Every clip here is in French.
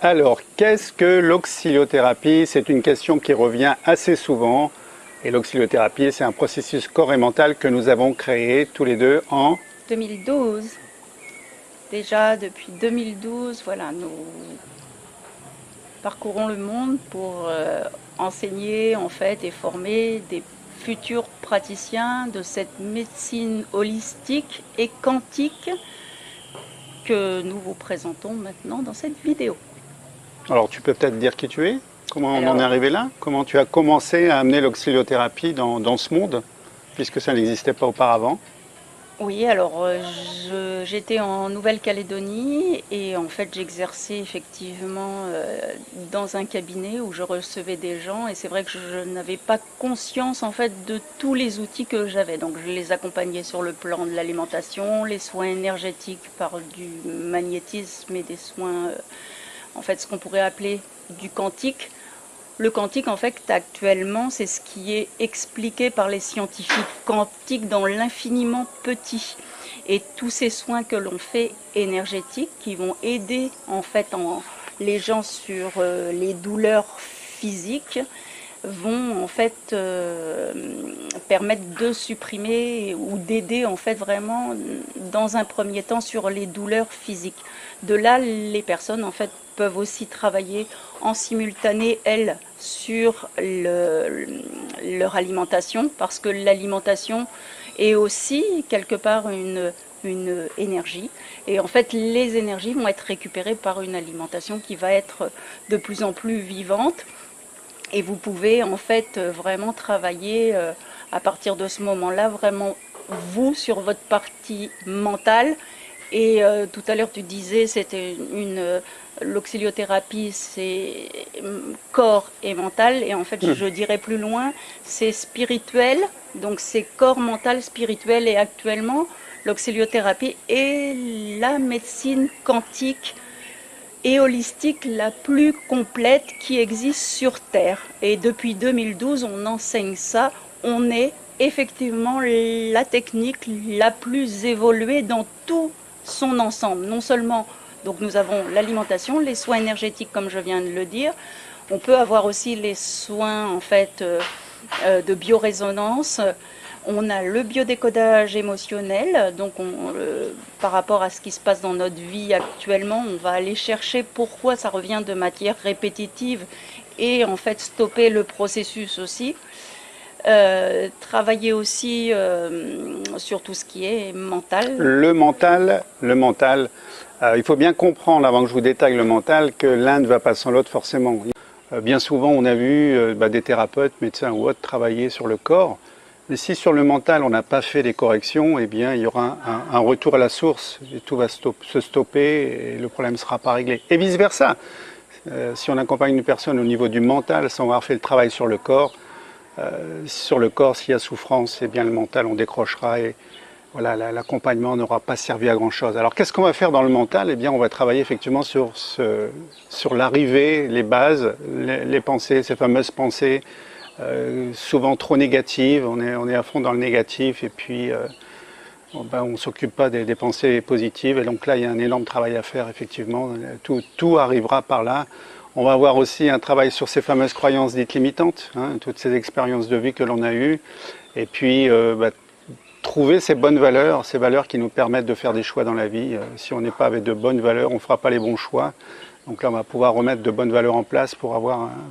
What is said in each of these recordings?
Alors, qu'est-ce que l'auxiliothérapie? C'est une question qui revient assez souvent. Et l'auxiliothérapie, c'est un processus corps et mental que nous avons créé tous les deux en 2012. Déjà depuis 2012, voilà, nous parcourons le monde pour enseigner en fait et former des futurs praticiens de cette médecine holistique et quantique que nous vous présentons maintenant dans cette vidéo. Alors, tu peux peut-être dire qui tu es? Comment on en est Alors, arrivé là? Comment tu as commencé à amener l'auxiliothérapie dans ce monde, puisque ça n'existait pas auparavant? oui, alors j'étais en Nouvelle-Calédonie et en fait j'exerçais effectivement dans un cabinet où je recevais des gens et c'est vrai que je n'avais pas conscience en fait de tous les outils que j'avais. Donc je les accompagnais sur le plan de l'alimentation, les soins énergétiques par du magnétisme et des soins, en fait ce qu'on pourrait appeler du quantique. Le quantique, en fait, actuellement, c'est ce qui est expliqué par les scientifiques quantiques dans l'infiniment petit. Et tous ces soins que l'on fait énergétiques, qui vont aider, en fait, les gens sur les douleurs physiques, vont, en fait, permettre de supprimer ou d'aider, en fait, vraiment, dans un premier temps, sur les douleurs physiques. De là, les personnes, en fait, peuvent aussi travailler en simultané, elles, sur leur alimentation, parce que l'alimentation est aussi quelque part une énergie. Et en fait, les énergies vont être récupérées par une alimentation qui va être de plus en plus vivante. Et vous pouvez en fait vraiment travailler à partir de ce moment-là, vraiment vous sur votre partie mentale. Et tout à l'heure tu disais c'était l'auxiliothérapie c'est corps et mental et en fait je dirais plus loin c'est spirituel, donc c'est corps, mental, spirituel et actuellement l'auxiliothérapie est la médecine quantique et holistique la plus complète qui existe sur Terre. Et depuis 2012, on enseigne ça. On est effectivement la technique la plus évoluée dans tout son ensemble. Non seulement, donc nous avons l'alimentation, les soins énergétiques, comme je viens de le dire. On peut avoir aussi les soins en fait de biorésonance. On a le biodécodage émotionnel, donc par rapport à ce qui se passe dans notre vie actuellement, on va aller chercher pourquoi ça revient de matière répétitive et en fait stopper le processus aussi. Travailler aussi sur tout ce qui est mental. Le mental, il faut bien comprendre, avant que je vous détaille le mental, que l'un ne va pas sans l'autre forcément. Bien souvent, on a vu des thérapeutes, médecins ou autres travailler sur le corps. Mais si sur le mental, on n'a pas fait des corrections, eh bien, il y aura un retour à la source et tout va se stopper et le problème ne sera pas réglé. Et vice-versa. Si on accompagne une personne au niveau du mental sans avoir fait le travail sur le corps, s'il y a souffrance, eh bien, le mental, on décrochera et voilà, l'accompagnement n'aura pas servi à grand-chose. Alors, qu'est-ce qu'on va faire dans le mental? Eh bien, on va travailler effectivement sur l'arrivée, les bases, les pensées, ces fameuses pensées, souvent trop négative, on est à fond dans le négatif et puis on ne s'occupe pas des pensées positives et donc là il y a un énorme travail à faire effectivement, tout arrivera par là. On va avoir aussi un travail sur ces fameuses croyances dites limitantes, hein, toutes ces expériences de vie que l'on a eues et puis trouver ces bonnes valeurs, ces valeurs qui nous permettent de faire des choix dans la vie. Si on n'est pas avec de bonnes valeurs, on ne fera pas les bons choix. Donc là, on va pouvoir remettre de bonnes valeurs en place pour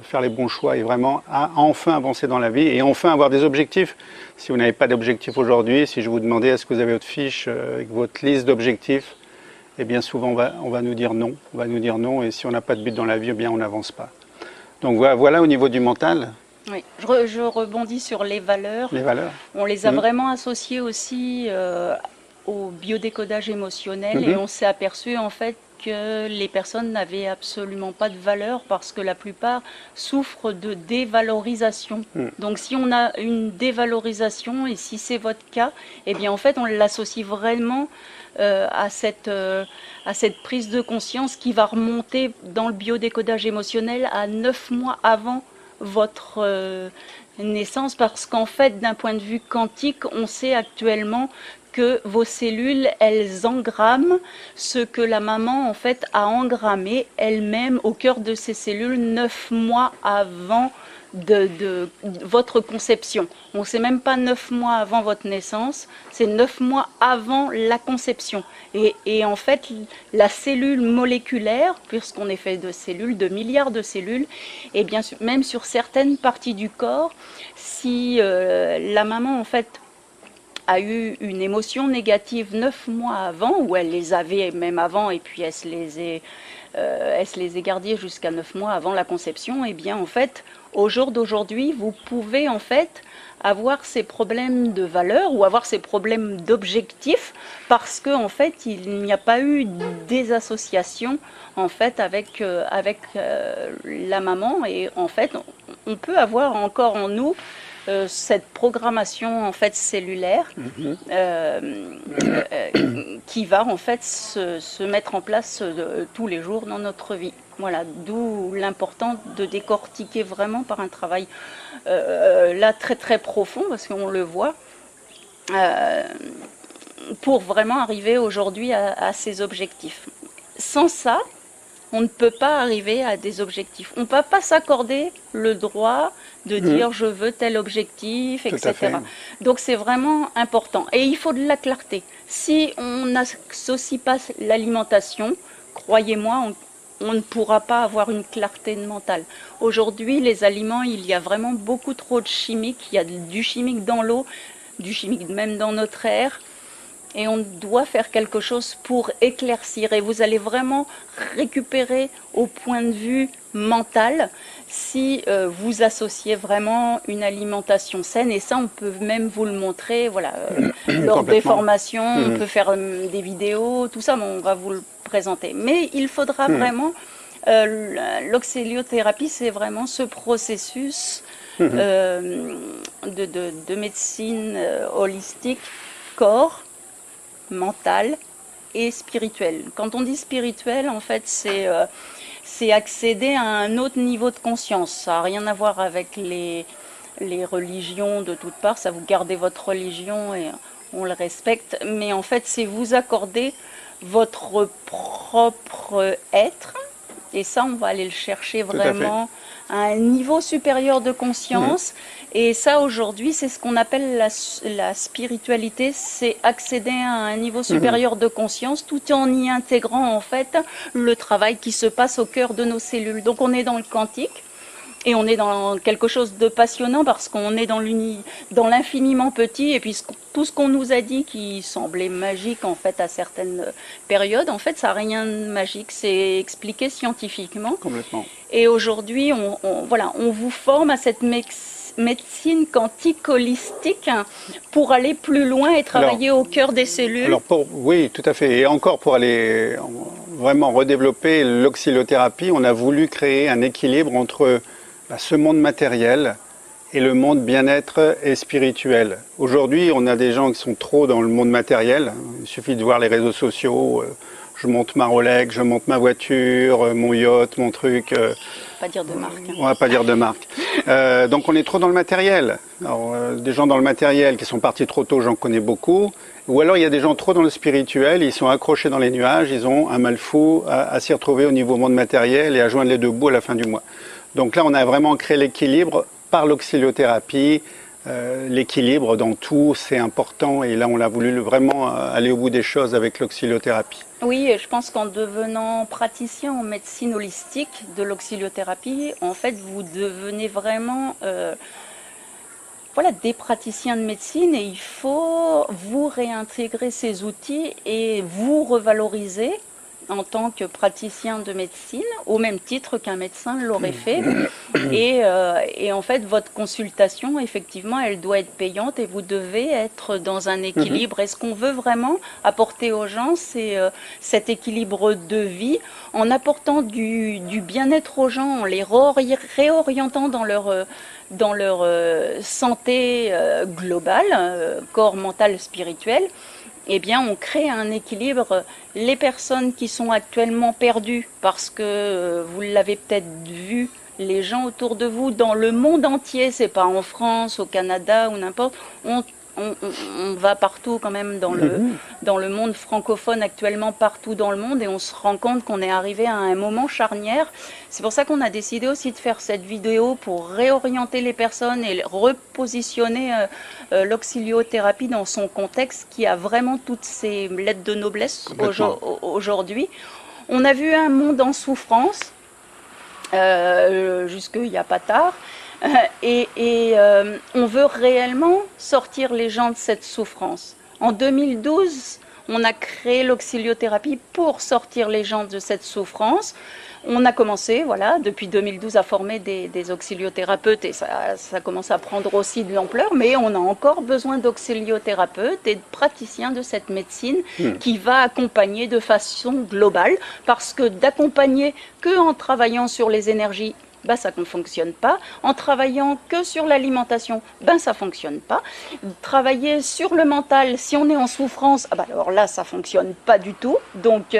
faire les bons choix et vraiment enfin avancer dans la vie et enfin avoir des objectifs. Si vous n'avez pas d'objectifs aujourd'hui, si je vous demandais est-ce que vous avez votre fiche avec votre liste d'objectifs, eh bien souvent on va nous dire non. On va nous dire non et si on n'a pas de but dans la vie, eh bien on n'avance pas. Donc voilà au niveau du mental. Oui, je rebondis sur les valeurs. Les valeurs. On les a vraiment associées aussi au biodécodage émotionnel et on s'est aperçu en fait que les personnes n'avaient absolument pas de valeur parce que la plupart souffrent de dévalorisation. Donc si on a une dévalorisation et si c'est votre cas, eh bien en fait on l'associe vraiment à cette prise de conscience qui va remonter dans le biodécodage émotionnel à 9 mois avant votre naissance parce qu'en fait d'un point de vue quantique on sait actuellement que vos cellules, elles engramment ce que la maman en fait a engrammé elle-même au cœur de ses cellules 9 mois avant de votre conception. On ne sait même pas 9 mois avant votre naissance, c'est 9 mois avant la conception. Et en fait, la cellule moléculaire, puisqu'on est fait de cellules, de milliards de cellules, et bien sûr, même sur certaines parties du corps, si la maman en fait a eu une émotion négative 9 mois avant, ou elle les avait même avant, et puis elle se les est gardées jusqu'à 9 mois avant la conception, et bien en fait, au jour d'aujourd'hui, vous pouvez en fait avoir ces problèmes de valeur ou avoir ces problèmes d'objectif parce que en fait il n'y a pas eu des associations en fait avec la maman, et en fait on peut avoir encore en nous cette programmation en fait cellulaire qui va en fait se mettre en place tous les jours dans notre vie. Voilà, d'où l'important de décortiquer vraiment par un travail là très très profond, parce qu'on le voit, pour vraiment arriver aujourd'hui à ces objectifs. Sans ça, on ne peut pas arriver à des objectifs. On ne peut pas s'accorder le droit de dire je veux tel objectif, etc. Donc c'est vraiment important. Et il faut de la clarté. Si on n'associe pas l'alimentation, croyez-moi, on ne pourra pas avoir une clarté mentale. Aujourd'hui, les aliments, il y a vraiment beaucoup trop de chimiques. Il y a du chimique dans l'eau, du chimique même dans notre air. Et on doit faire quelque chose pour éclaircir. Et vous allez vraiment récupérer au point de vue mental si vous associez vraiment une alimentation saine. Et ça, on peut même vous le montrer voilà, lors des formations. On peut faire des vidéos, tout ça, mais on va vous le présenter. Mais il faudra vraiment... l'oxyliothérapie, c'est vraiment ce processus de médecine holistique, corps, mental et spirituel. Quand on dit spirituel, en fait, c'est accéder à un autre niveau de conscience. Ça n'a rien à voir avec les religions de toutes parts. Ça, vous gardez votre religion et on le respecte. Mais en fait, c'est vous accorder votre propre être. Et ça, on va aller le chercher vraiment à un niveau supérieur de conscience. Et ça, aujourd'hui, c'est ce qu'on appelle la spiritualité, c'est accéder à un niveau supérieur de conscience tout en y intégrant en fait le travail qui se passe au cœur de nos cellules. Donc on est dans le quantique et on est dans quelque chose de passionnant parce qu'on est dans l'infiniment petit, et puis tout ce qu'on nous a dit qui semblait magique en fait à certaines périodes, en fait ça n'a rien de magique, c'est expliqué scientifiquement. Complètement. Et aujourd'hui, on vous forme à cette médecine quantique holistique pour aller plus loin et travailler au cœur des cellules. Oui, tout à fait. Et encore, pour aller vraiment redévelopper l'oxylothérapie, on a voulu créer un équilibre entre ce monde matériel et le monde bien-être et spirituel. Aujourd'hui, on a des gens qui sont trop dans le monde matériel. Il suffit de voir les réseaux sociaux. Je monte ma Rolex, je monte ma voiture, mon yacht, mon truc. Pas dire de marque. On va pas dire de marque. Donc on est trop dans le matériel. Alors, des gens dans le matériel qui sont partis trop tôt, j'en connais beaucoup. Ou alors il y a des gens trop dans le spirituel, ils sont accrochés dans les nuages, ils ont un mal fou à s'y retrouver au niveau monde matériel et à joindre les deux bouts à la fin du mois. Donc là, on a vraiment créé l'équilibre par l'oxyliothérapie. L'équilibre dans tout, c'est important. Et là, on a voulu vraiment aller au bout des choses avec l'oxyliothérapie. Oui, et je pense qu'en devenant praticien en médecine holistique de l'oxyliothérapie, en fait, vous devenez vraiment des praticiens de médecine, et il faut vous réintégrer ces outils et vous revaloriser en tant que praticien de médecine, au même titre qu'un médecin l'aurait fait. Et en fait, votre consultation, effectivement, elle doit être payante et vous devez être dans un équilibre. Et ce qu'on veut vraiment apporter aux gens, c'est cet équilibre de vie, en apportant du bien-être aux gens, en les réorientant dans leur santé globale, corps, mental, spirituel. Eh bien, on crée un équilibre. Les personnes qui sont actuellement perdues, parce que vous l'avez peut-être vu, les gens autour de vous, dans le monde entier, c'est pas en France, au Canada ou n'importe, ont on va partout quand même dans le monde francophone actuellement, partout dans le monde, et on se rend compte qu'on est arrivé à un moment charnière. C'est pour ça qu'on a décidé aussi de faire cette vidéo pour réorienter les personnes et repositionner l'auxiliothérapie dans son contexte qui a vraiment toutes ses lettres de noblesse aujourd'hui. On a vu un monde en souffrance, jusqu'il n'y a pas tard. On veut réellement sortir les gens de cette souffrance. En 2012, on a créé l'auxiliothérapie pour sortir les gens de cette souffrance. On a commencé, voilà, depuis 2012 à former des auxiliothérapeutes et ça commence à prendre aussi de l'ampleur, mais on a encore besoin d'auxiliothérapeutes et de praticiens de cette médecine qui va accompagner de façon globale, parce que d'accompagner que en travaillant sur les énergies, ça ne fonctionne pas. En travaillant que sur l'alimentation, ça ne fonctionne pas. Travailler sur le mental, si on est en souffrance, alors là, ça ne fonctionne pas du tout. Donc,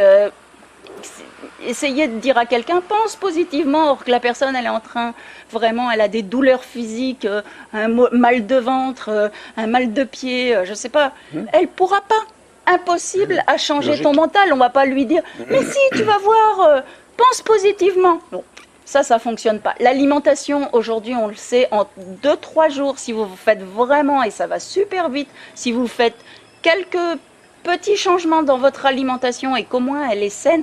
essayez de dire à quelqu'un, pense positivement, or que la personne, elle est en train, vraiment, elle a des douleurs physiques, un mal de ventre, un mal de pied, je ne sais pas. Elle ne pourra pas. Impossible à changer ton mental. On ne va pas lui dire, mais si, tu vas voir, pense positivement. Bon. Ça ne fonctionne pas. L'alimentation, aujourd'hui, on le sait, en 2-3 jours, si vous faites vraiment, et ça va super vite, si vous faites quelques petits changements dans votre alimentation et qu'au moins elle est saine,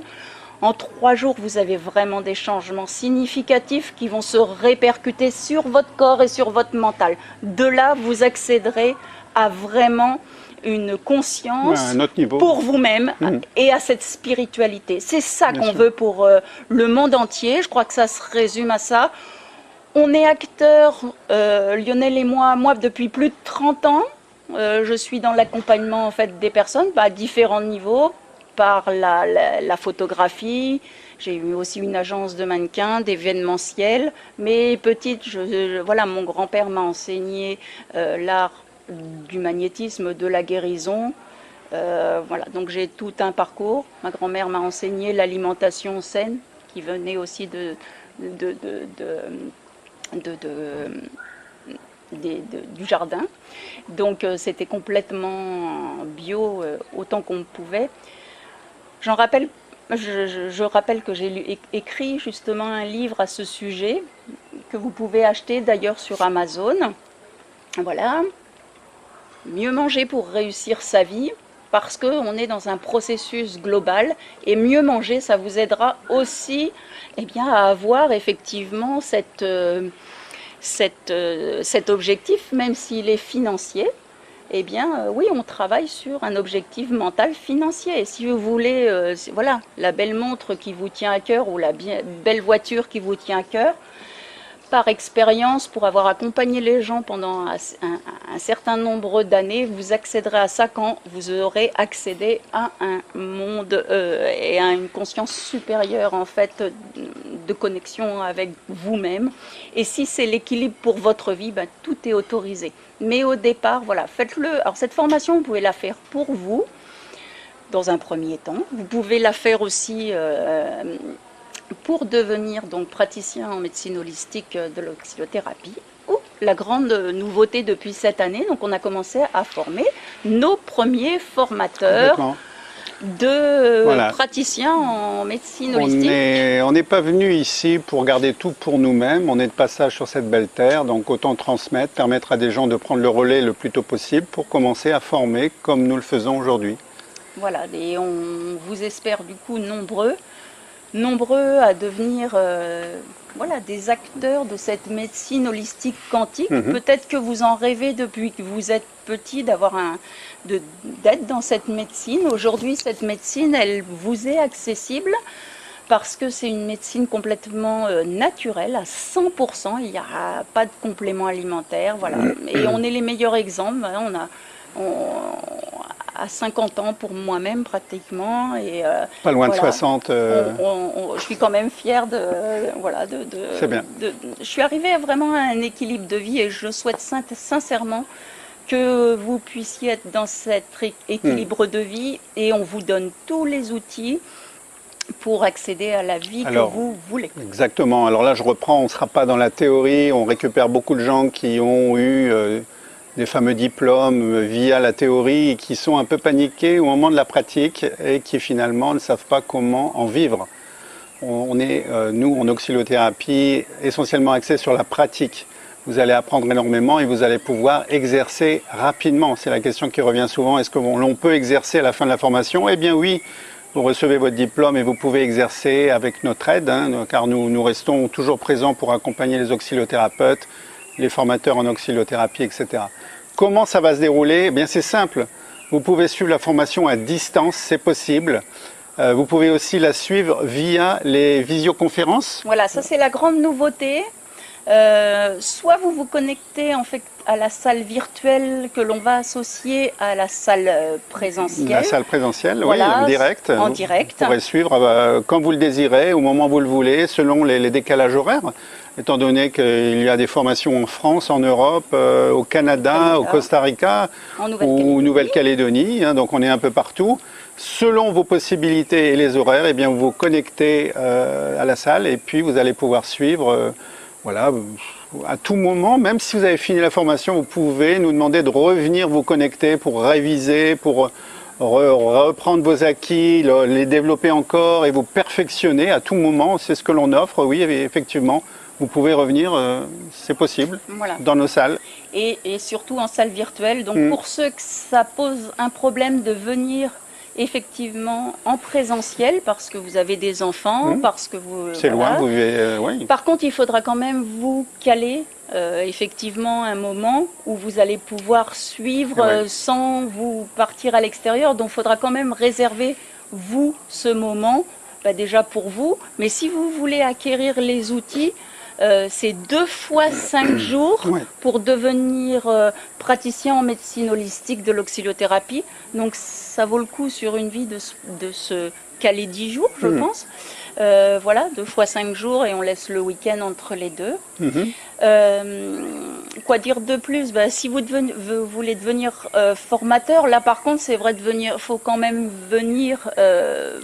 en 3 jours, vous avez vraiment des changements significatifs qui vont se répercuter sur votre corps et sur votre mental. De là, vous accéderez à vraiment une conscience pour vous-même et à cette spiritualité. C'est ça qu'on veut pour le monde entier. Je crois que ça se résume à ça. On est acteurs, Lionel et moi, depuis plus de 30 ans. Je suis dans l'accompagnement en fait, des personnes à différents niveaux, par la photographie. J'ai eu aussi une agence de mannequins, d'événementiel. Mais petite, voilà, mon grand-père m'a enseigné l'art du magnétisme, de la guérison. Voilà, donc j'ai tout un parcours. Ma grand-mère m'a enseigné l'alimentation saine, qui venait aussi du jardin. Donc c'était complètement bio, autant qu'on pouvait. Je rappelle que j'ai écrit justement un livre à ce sujet, que vous pouvez acheter d'ailleurs sur Amazon. Voilà. Mieux manger pour réussir sa vie, parce qu'on est dans un processus global, et mieux manger, ça vous aidera aussi à avoir effectivement cet objectif, même s'il est financier. Oui, on travaille sur un objectif mental financier. Et si vous voulez, voilà, la belle montre qui vous tient à cœur ou la belle voiture qui vous tient à cœur, par expérience, pour avoir accompagné les gens pendant un certain nombre d'années, vous accéderez à ça quand vous aurez accédé à un monde et à une conscience supérieure en fait de connexion avec vous-même. Et si c'est l'équilibre pour votre vie, tout est autorisé. Mais au départ, voilà, faites-le. Alors cette formation, vous pouvez la faire pour vous dans un premier temps. Vous pouvez la faire aussi pour devenir donc praticien en médecine holistique de l'auxiliothérapie. La grande nouveauté depuis cette année, donc on a commencé à former nos premiers formateurs de praticiens en médecine holistique. On n'est pas venu ici pour garder tout pour nous-mêmes, on est de passage sur cette belle terre, donc autant transmettre, permettre à des gens de prendre le relais le plus tôt possible pour commencer à former comme nous le faisons aujourd'hui. Voilà, et on vous espère du coup nombreux à devenir voilà, des acteurs de cette médecine holistique quantique. Peut-être que vous en rêvez depuis que vous êtes petit d'être dans cette médecine. Aujourd'hui, cette médecine, elle vous est accessible parce que c'est une médecine complètement naturelle, à 100%. Il n'y a pas de complément alimentaire. Voilà. Et on est les meilleurs exemples. À 50 ans pour moi-même pratiquement. Et, pas loin de 60. Je suis quand même fière C'est bien. Je suis arrivée vraiment à un équilibre de vie et je souhaite sincèrement que vous puissiez être dans cet équilibre de vie et on vous donne tous les outils pour accéder à la vie que vous voulez. Exactement. Alors là, je reprends, on ne sera pas dans la théorie, on récupère beaucoup de gens qui ont eu des fameux diplômes via la théorie et qui sont un peu paniqués au moment de la pratique et qui finalement ne savent pas comment en vivre. On est, nous, en oxylothérapie, essentiellement axé sur la pratique. Vous allez apprendre énormément et vous allez pouvoir exercer rapidement. C'est la question qui revient souvent. Est-ce que l'on peut exercer à la fin de la formation? Eh bien oui, vous recevez votre diplôme et vous pouvez exercer avec notre aide, car nous restons toujours présents pour accompagner les oxylothérapeutes, les formateurs en oxylothérapie, etc. Comment ça va se dérouler? Eh bien c'est simple. Vous pouvez suivre la formation à distance, c'est possible. Vous pouvez aussi la suivre via les visioconférences. Voilà, ça c'est la grande nouveauté. Soit vous vous connectez en fait à la salle virtuelle que l'on va associer à la salle présentielle. La salle présentielle, voilà, oui, en direct. En direct. Vous pourrez suivre quand vous le désirez, au moment où vous le voulez, selon les décalages horaires. Étant donné qu'il y a des formations en France, en Europe, au Canada, au Costa Rica, ou Nouvelle-Calédonie, donc on est un peu partout. Selon vos possibilités et les horaires, eh bien vous vous connectez à la salle et puis vous allez pouvoir suivre. Voilà, à tout moment, même si vous avez fini la formation, vous pouvez nous demander de revenir vous connecter pour réviser, pour reprendre vos acquis, les développer encore et vous perfectionner à tout moment. C'est ce que l'on offre, oui, effectivement. Vous pouvez revenir, c'est possible, voilà, dans nos salles. Et surtout en salle virtuelle. Donc pour ceux que ça pose un problème de venir effectivement en présentiel parce que vous avez des enfants, parce que vous... C'est voilà, loin, vous vivez... oui. Par contre, il faudra quand même vous caler effectivement un moment où vous allez pouvoir suivre sans vous partir à l'extérieur. Donc, il faudra quand même réserver, vous, ce moment, déjà pour vous. Mais si vous voulez acquérir les outils, c'est 2 fois 5 jours pour devenir praticien en médecine holistique de l'oxylothérapie. Donc ça vaut le coup sur une vie de se caler 10 jours, je pense. Voilà, 2 fois 5 jours et on laisse le week-end entre les deux. Quoi dire de plus? Si vous voulez devenir formateur, là par contre c'est vrai, faut quand même venir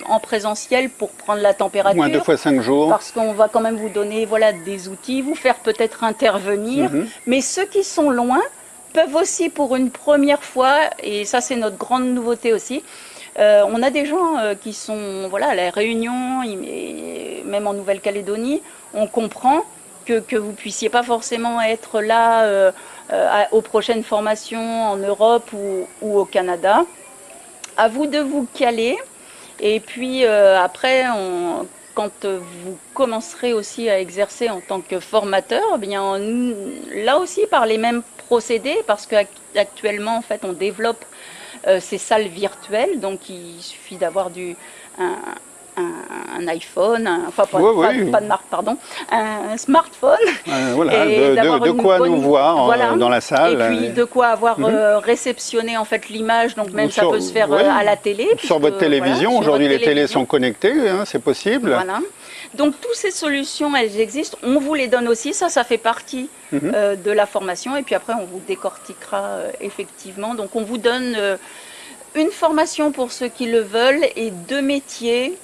en présentiel pour prendre la température. Moins 2 fois 5 jours. Parce qu'on va quand même vous donner des outils, vous faire peut-être intervenir. Mais ceux qui sont loin peuvent aussi pour une première fois, et ça c'est notre grande nouveauté aussi, on a des gens qui sont à La Réunion, même en Nouvelle-Calédonie, on comprend que vous ne puissiez pas forcément être là aux prochaines formations en Europe ou au Canada. À vous de vous caler. Et puis après, quand vous commencerez aussi à exercer en tant que formateur, eh bien, là aussi par les mêmes procédés, parce qu'actuellement en fait on développe ces salles virtuelles, donc il suffit d'avoir un iPhone, pas de marque, pardon, un smartphone. Voilà, de quoi nous voir dans la salle. Et puis de quoi avoir réceptionné en fait l'image, donc même ça peut se faire à la télé. Sur votre télévision, aujourd'hui les télés sont connectées, c'est possible. Voilà. Donc toutes ces solutions, elles existent, on vous les donne aussi, ça fait partie de la formation et puis après on vous décortiquera effectivement. Donc on vous donne une formation pour ceux qui le veulent et 2 métiers.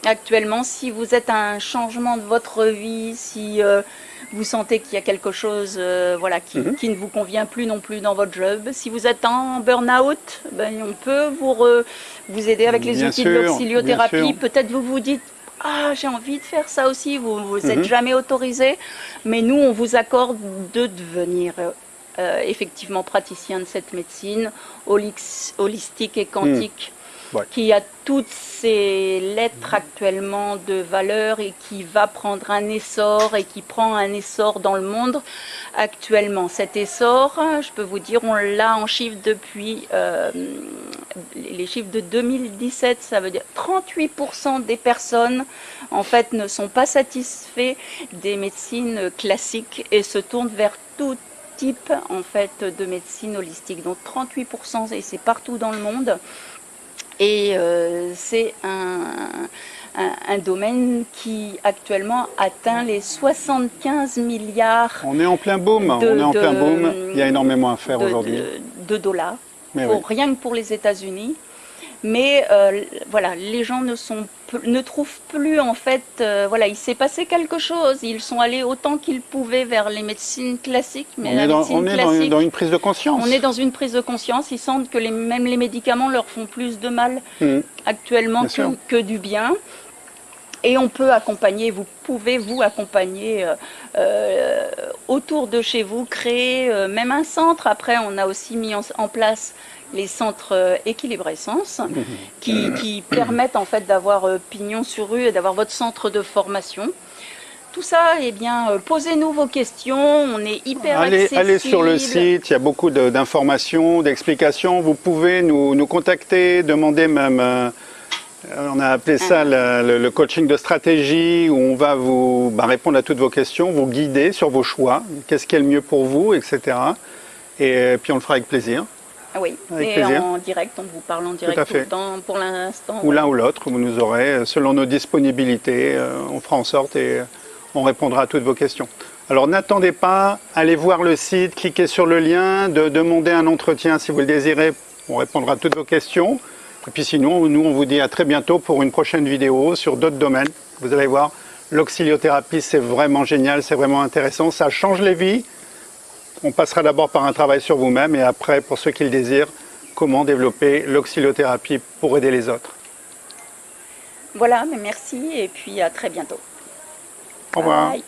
Actuellement, si vous êtes à un changement de votre vie, si vous sentez qu'il y a quelque chose qui ne vous convient plus non plus dans votre job, si vous êtes en burn-out, on peut vous aider avec les outils de l'oxyliothérapie. Peut-être vous dites, j'ai envie de faire ça aussi, vous n'êtes jamais autorisé, mais nous, on vous accorde de devenir effectivement praticien de cette médecine holistique et quantique. Qui a toutes ces lettres actuellement de valeur et qui va prendre un essor et qui prend un essor dans le monde actuellement. Cet essor, je peux vous dire, on l'a en chiffres depuis les chiffres de 2017, ça veut dire 38% des personnes en fait ne sont pas satisfaits des médecines classiques et se tournent vers tout type en fait de médecine holistique. Donc 38% et c'est partout dans le monde. Et c'est un domaine qui actuellement atteint les 75 milliards. On est en plein boom, Il y a énormément à faire aujourd'hui. De dollars, rien que pour les États-Unis. Mais voilà, les gens ne trouvent plus en fait, voilà, il s'est passé quelque chose. Ils sont allés autant qu'ils pouvaient vers les médecines classiques. Mais on est dans une prise de conscience. On est dans une prise de conscience. Ils sentent que même les médicaments leur font plus de mal actuellement que du bien. Et on peut accompagner, vous pouvez vous accompagner autour de chez vous, créer même un centre. Après, on a aussi mis en place les centres Équilibre Essence qui permettent en fait d'avoir pignon sur rue et d'avoir votre centre de formation. Tout ça, eh bien, posez-nous vos questions, on est hyper accessible. Allez sur le site, il y a beaucoup d'informations, d'explications. Vous pouvez nous contacter, demander même... on a appelé ça le coaching de stratégie, où on va vous répondre à toutes vos questions, vous guider sur vos choix, qu'est-ce qui est le mieux pour vous, etc. Et puis on le fera avec plaisir. Oui, et en direct, on vous parle en direct tout le temps, pour l'instant. Ou l'un ou l'autre, vous nous aurez, selon nos disponibilités, on fera en sorte et on répondra à toutes vos questions. Alors n'attendez pas, allez voir le site, cliquez sur le lien, demandez un entretien si vous le désirez, on répondra à toutes vos questions. Et puis sinon, nous on vous dit à très bientôt pour une prochaine vidéo sur d'autres domaines. Vous allez voir, l'auxiliothérapie c'est vraiment génial, c'est vraiment intéressant, ça change les vies. On passera d'abord par un travail sur vous-même et après, pour ceux qui le désirent, comment développer l'auxiliothérapie pour aider les autres. Voilà, mais merci et puis à très bientôt. Au revoir. Bye.